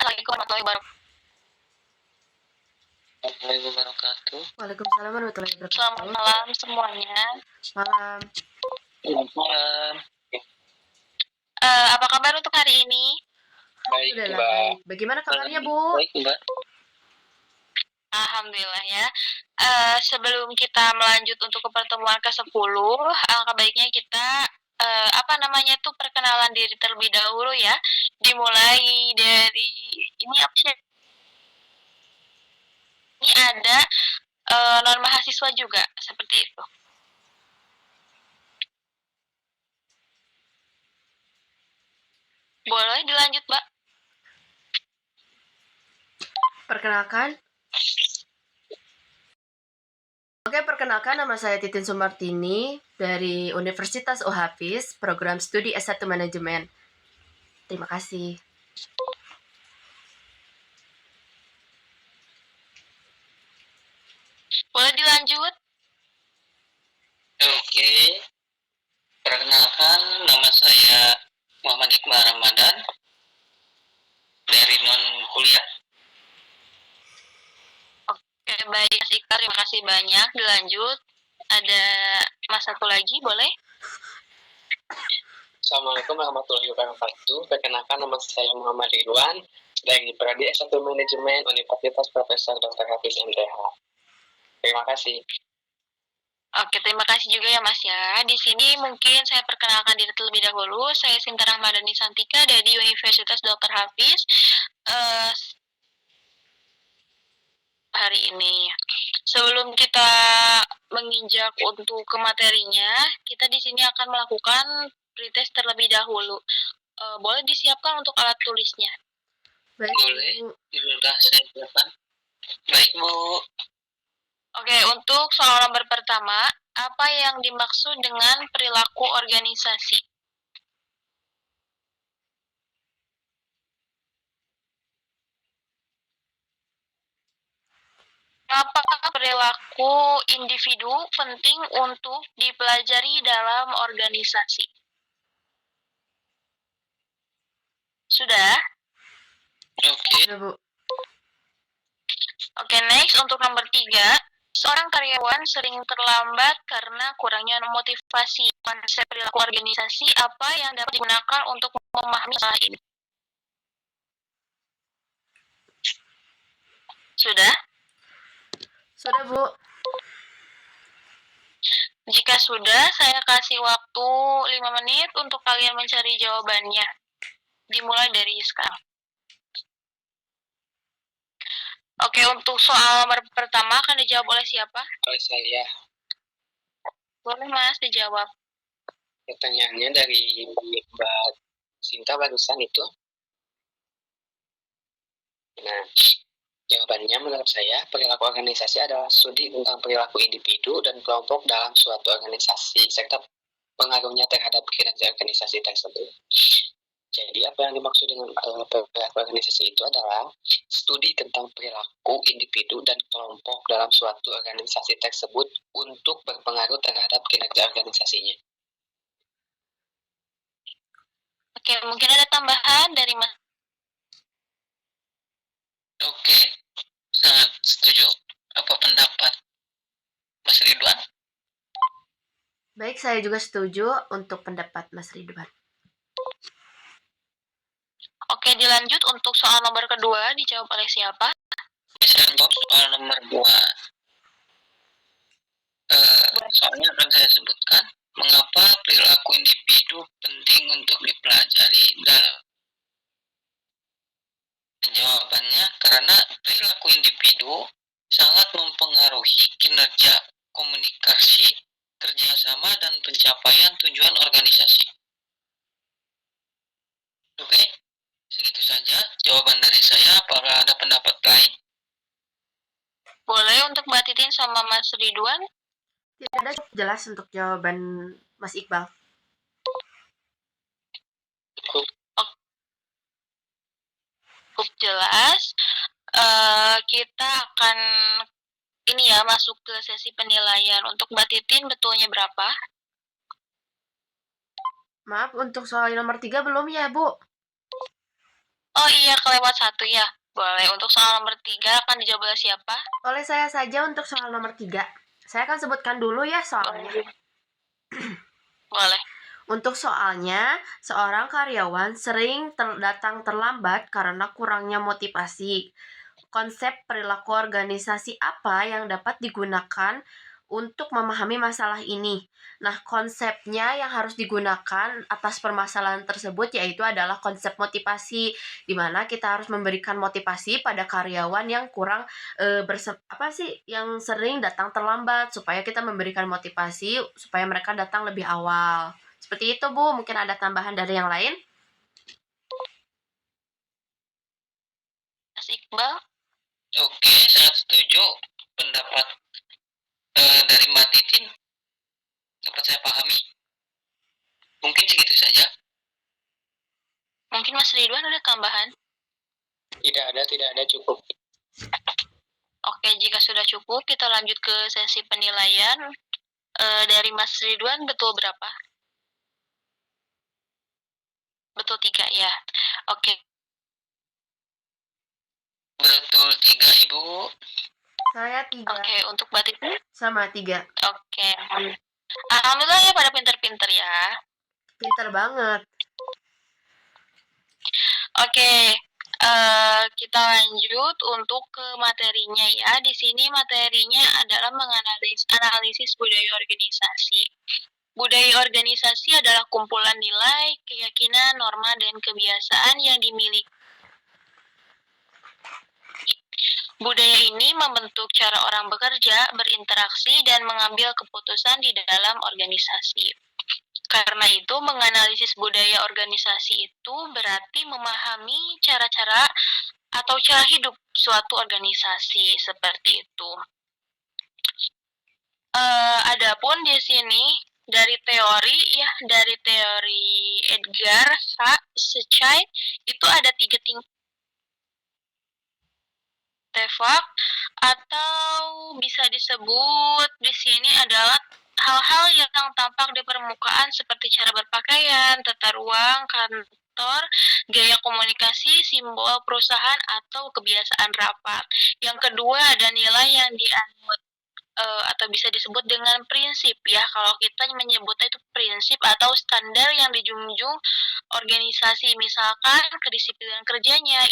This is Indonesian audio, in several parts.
Assalamualaikum warahmatullahi wabarakatuh. Waalaikumsalam warahmatullahi wabarakatuh. Selamat malam semuanya. Malam. Selamat malam. Apa kabar untuk hari ini? Baik, Mbak. Bagaimana kabarnya, Bu? Baik, Mbak. Alhamdulillah ya. Sebelum kita melanjut untuk ke pertemuan ke-10, alangkah baiknya kita perkenalan diri terlebih dahulu ya. Dimulai dari ini apa sih? Ini ada non mahasiswa juga seperti itu. Boleh dilanjut, Mbak? Perkenalkan. Perkenalkan, nama saya Titin Sumartini dari Universitas Hafiz, program studi S1 Manajemen. Terima kasih. Boleh dilanjut? Oke. Perkenalkan, nama saya Muhammad Iqbal Ramadan dari non kuliah. Oke, baik Mas Iqbal, terima kasih banyak. Dilanjut. Ada Mas satu lagi, boleh? Assalamualaikum warahmatullahi wabarakatuh. Perkenalkan, nama saya Muhammad Ridwan dari Prodi S1 Manajemen Universitas Profesor Dr. Hafiz MTH. Terima kasih. Oke, terima kasih juga ya Mas ya. Di sini mungkin saya perkenalkan diri terlebih dahulu. Saya Sinta Rahmadani Santika dari Universitas Dr. Hafiz. Hari ini. Sebelum kita menginjak untuk ke materinya, kita di sini akan melakukan pretest terlebih dahulu. Boleh disiapkan untuk alat tulisnya? Baik, boleh. Sudah saya siapkan. Baik, Bu. Oke, untuk soal nomor pertama, apa yang dimaksud dengan perilaku organisasi? Apakah perilaku individu penting untuk dipelajari dalam organisasi? Sudah? Oke. Ya, Bu. Oke, next untuk nomor 3. Seorang karyawan sering terlambat karena kurangnya motivasi. Konsep perilaku organisasi apa yang dapat digunakan untuk memahami masalah ini? Sudah? Sudah, Bu. Jika sudah, saya kasih waktu 5 menit untuk kalian mencari jawabannya. Dimulai dari sekarang. Oke, untuk soal nomor pertama akan dijawab oleh siapa? Oleh saya. Boleh Mas dijawab. Pertanyaannya dari Mbak Sinta barusan itu. Nah, jawabannya menurut saya, perilaku organisasi adalah studi tentang perilaku individu dan kelompok dalam suatu organisasi, serta pengaruhnya terhadap kinerja organisasi tersebut. Jadi apa yang dimaksud dengan perilaku organisasi itu adalah studi tentang perilaku individu dan kelompok dalam suatu organisasi tersebut untuk berpengaruh terhadap kinerja organisasinya. Oke, mungkin ada tambahan dari Mas. Oke, sangat setuju. Apa pendapat Mas Ridwan? Baik, saya juga setuju untuk pendapat Mas Ridwan. Oke, dilanjut untuk soal nomor kedua, dijawab oleh siapa? Saya jawab soal nomor 2. Soalnya akan saya sebutkan, mengapa perilaku individu penting untuk dipelajari dalam. Jawabannya, karena perilaku individu sangat mempengaruhi kinerja komunikasi, kerjasama, dan pencapaian tujuan organisasi. Oke, segitu saja jawaban dari saya. Apakah ada pendapat lain? Boleh untuk Mbak Titin sama Mas Ridwan? Tidak ada jelas untuk jawaban Mas Iqbal. Cukup jelas. Kita akan ini ya masuk ke sesi penilaian. Untuk Mbak Titin betulnya berapa? Maaf, untuk soal nomor 3 belum ya, Bu? Oh iya, kelewat satu ya. Boleh. Untuk soal nomor 3 akan dijawab oleh siapa? Oleh saya saja untuk soal nomor 3. Saya akan sebutkan dulu ya soalnya. Boleh. Untuk soalnya, seorang karyawan sering datang terlambat karena kurangnya motivasi. Konsep perilaku organisasi apa yang dapat digunakan untuk memahami masalah ini? Nah, konsepnya yang harus digunakan atas permasalahan tersebut yaitu adalah konsep motivasi, di mana kita harus memberikan motivasi pada karyawan yang kurang yang sering datang terlambat supaya kita memberikan motivasi supaya mereka datang lebih awal. Seperti itu, Bu. Mungkin ada tambahan dari yang lain? Mas Iqbal? Oke, sangat setuju pendapat dari Mbak Titin. Dapat saya pahami. Mungkin segitu saja. Mungkin Mas Ridwan ada tambahan? Tidak ada, cukup. Oke, jika sudah cukup, kita lanjut ke sesi penilaian. Dari Mas Ridwan, betul berapa? Betul 3 ya. Oke. Betul 3, Ibu. Saya 3. Oke, untuk Mbak Titin? Sama 3. Oke. Alhamdulillah ya pada pinter-pinter ya. Pinter banget. Oke, kita lanjut untuk ke materinya ya. Di sini materinya adalah analisis budaya organisasi. Budaya organisasi adalah kumpulan nilai, keyakinan, norma, dan kebiasaan yang dimiliki. Budaya ini membentuk cara orang bekerja, berinteraksi, dan mengambil keputusan di dalam organisasi. Karena itu, menganalisis budaya organisasi itu berarti memahami cara-cara atau cara hidup suatu organisasi seperti itu. Adapun di sini dari teori Edgar Secai itu ada 3 tingkat artefak atau bisa disebut di sini adalah hal-hal yang tampak di permukaan seperti cara berpakaian, tata ruang, kantor, gaya komunikasi, simbol perusahaan atau kebiasaan rapat. Yang kedua ada nilai yang dianut atau bisa disebut dengan prinsip ya. Kalau kita menyebutnya itu prinsip atau standar yang dijunjung organisasi, misalkan kedisiplinan kerjanya,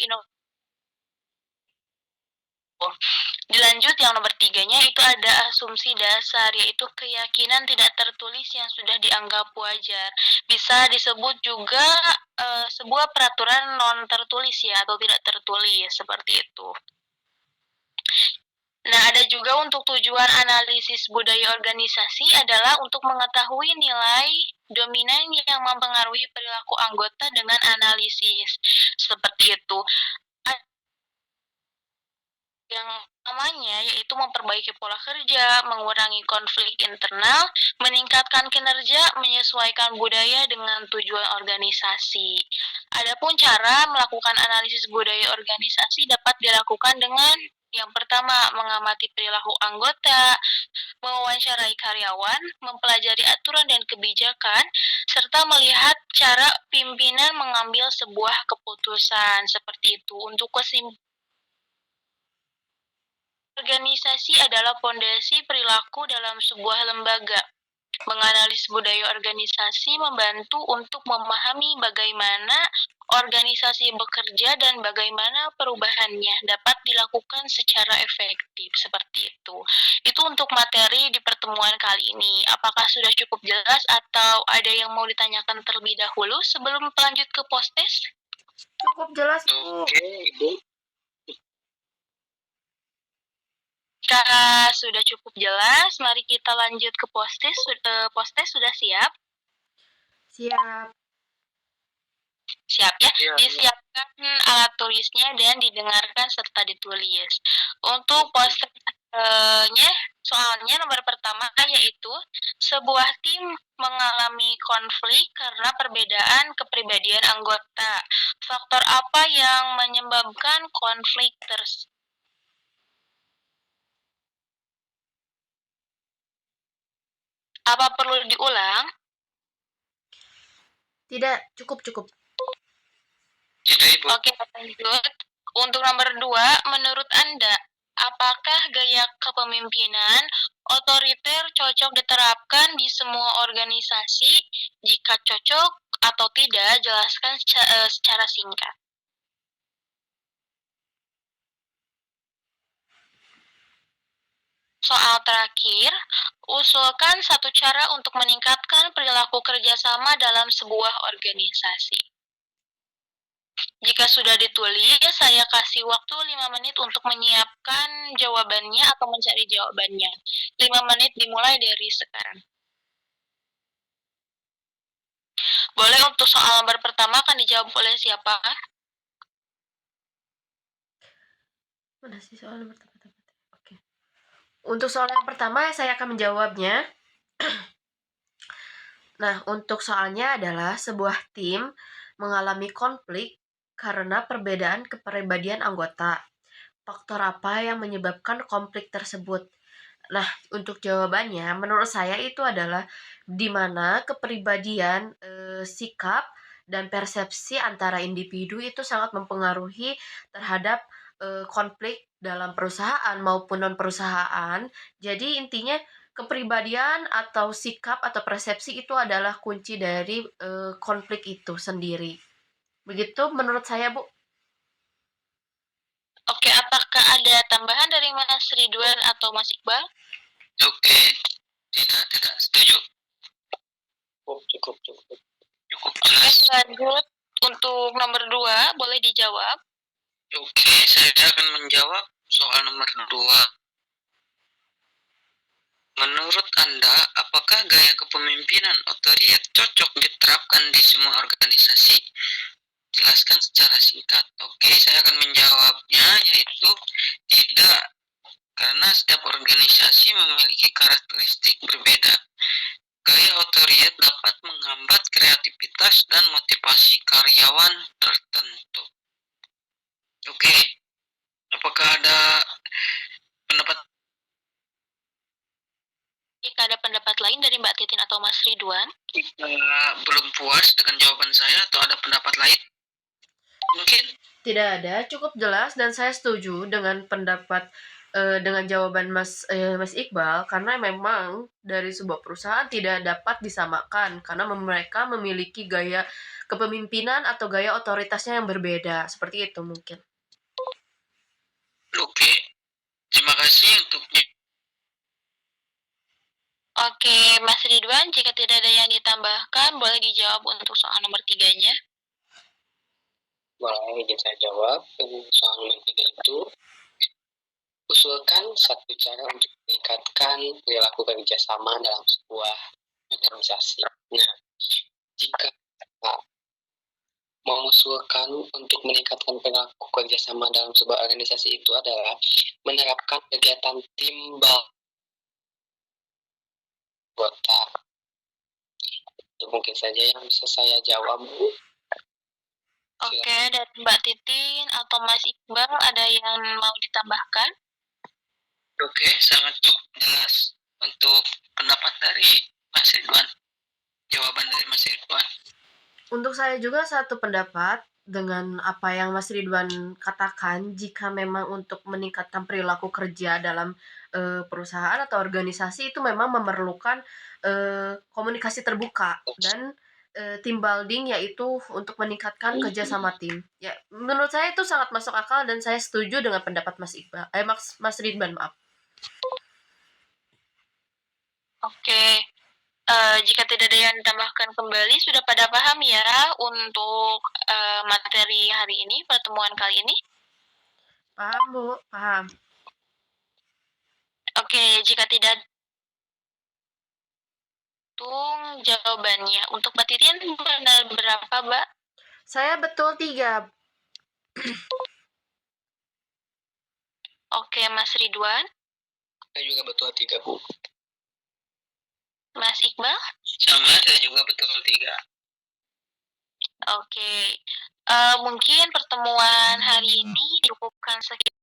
Dilanjut yang nomor 3-nya itu ada asumsi dasar, yaitu keyakinan tidak tertulis yang sudah dianggap wajar. Bisa disebut juga sebuah peraturan non tertulis ya, atau tidak tertulis, seperti itu. Nah, ada juga untuk tujuan analisis budaya organisasi adalah untuk mengetahui nilai dominan yang mempengaruhi perilaku anggota dengan analisis. Seperti itu. Yang namanya yaitu memperbaiki pola kerja, mengurangi konflik internal, meningkatkan kinerja, menyesuaikan budaya dengan tujuan organisasi. Adapun cara melakukan analisis budaya organisasi dapat dilakukan dengan yang pertama, mengamati perilaku anggota, mewawancarai karyawan, mempelajari aturan dan kebijakan, serta melihat cara pimpinan mengambil sebuah keputusan. Seperti itu. Untuk organisasi adalah fondasi perilaku dalam sebuah lembaga. Menganalisis budaya organisasi membantu untuk memahami bagaimana organisasi bekerja dan bagaimana perubahannya dapat dilakukan secara efektif. Seperti itu. Itu untuk materi di pertemuan kali ini. Apakah sudah cukup jelas atau ada yang mau ditanyakan terlebih dahulu sebelum lanjut ke postes? Cukup jelas, Bu. Oke, Ibu. Jika sudah cukup jelas, mari kita lanjut ke postes. Postes sudah siap? Siap. Siap ya? Iya. Disiapkan alat tulisnya dan didengarkan serta ditulis. Untuk postesnya, soalnya nomor pertama yaitu sebuah tim mengalami konflik karena perbedaan kepribadian anggota. Faktor apa yang menyebabkan konflik tersebut? Apa perlu diulang? Tidak, cukup. Tidak, Ibu. Oke, lanjut. Untuk nomor 2, menurut Anda, apakah gaya kepemimpinan otoriter cocok diterapkan di semua organisasi? Jika cocok atau tidak, jelaskan secara singkat. Soal terakhir, usulkan satu cara untuk meningkatkan perilaku kerjasama dalam sebuah organisasi. Jika sudah ditulis, saya kasih waktu 5 menit untuk menyiapkan jawabannya atau mencari jawabannya. 5 menit dimulai dari sekarang. Boleh untuk soal nomor pertama akan dijawab oleh siapa? Mana sih soal nomor pertama? Oke. Untuk soal yang pertama saya akan menjawabnya. Nah, untuk soalnya adalah sebuah tim mengalami konflik karena perbedaan kepribadian anggota. Faktor apa yang menyebabkan konflik tersebut? Nah, untuk jawabannya menurut saya itu adalah di mana kepribadian, sikap dan persepsi antara individu itu sangat mempengaruhi terhadap konflik dalam perusahaan maupun non perusahaan. Jadi intinya kepribadian atau sikap atau persepsi itu adalah kunci dari konflik itu sendiri. Begitu menurut saya, Bu. Oke, apakah ada tambahan dari Mas Ridwan atau Mas Iqbal? Oke. Tidak setuju. Cukup. Oke, lanjut. Untuk nomor 2, boleh dijawab. Oke, saya akan menjawab soal nomor 2. Menurut Anda, apakah gaya kepemimpinan otoriter cocok diterapkan di semua organisasi? Jelaskan secara singkat. Oke, saya akan menjawabnya, yaitu tidak. Karena setiap organisasi memiliki karakteristik berbeda. Gaya otoriter dapat menghambat kreativitas dan motivasi karyawan tertentu. Oke, apakah ada pendapat? Jika ada pendapat lain dari Mbak Titin atau Mas Ridwan? Belum puas dengan jawaban saya atau ada pendapat lain? Mungkin? Tidak ada, cukup jelas dan saya setuju dengan pendapat dengan jawaban Mas Iqbal karena memang dari sebuah perusahaan tidak dapat disamakan karena mereka memiliki gaya kepemimpinan atau gaya otoritasnya yang berbeda. Seperti itu mungkin. Oke, terima kasih untuk. Oke, Mas Ridwan, jika tidak ada yang ditambahkan, boleh dijawab untuk soal nomor 3-nya. Boleh, izin saya jawab. Soal nomor 3 itu, usulkan satu cara untuk meningkatkan perilaku kerjasama dalam sebuah organisasi. Nah, jika mengusulkan untuk meningkatkan perilaku kerjasama dalam sebuah organisasi itu adalah menerapkan kegiatan tim anggota. Itu mungkin saja yang bisa saya jawab, Bu. Oke, dari Mbak Titin atau Mas Iqbal, ada yang mau ditambahkan? Oke, sangat cukup jelas untuk pendapat dari Mas Ridwan. Jawaban dari Mas Ridwan. Untuk saya juga satu pendapat dengan apa yang Mas Ridwan katakan, jika memang untuk meningkatkan perilaku kerja dalam perusahaan atau organisasi itu memang memerlukan komunikasi terbuka dan team building, yaitu untuk meningkatkan kerjasama tim. Ya, menurut saya itu sangat masuk akal dan saya setuju dengan pendapat Mas Iqbal. Mas Ridwan, maaf. Oke, jika tidak ada yang ditambahkan kembali, sudah pada paham ya untuk materi hari ini, pertemuan kali ini? Paham, Bu? Paham. Oke, jika tidak, hitung jawabannya. Untuk Mbak Titin, benar berapa, Mbak? Saya betul 3. Oke, Mas Ridwan. Saya juga betul 3, Bu. Mas Iqbal? Sama, saya juga betul 3. Oke, mungkin pertemuan hari ini cukupkan sekian.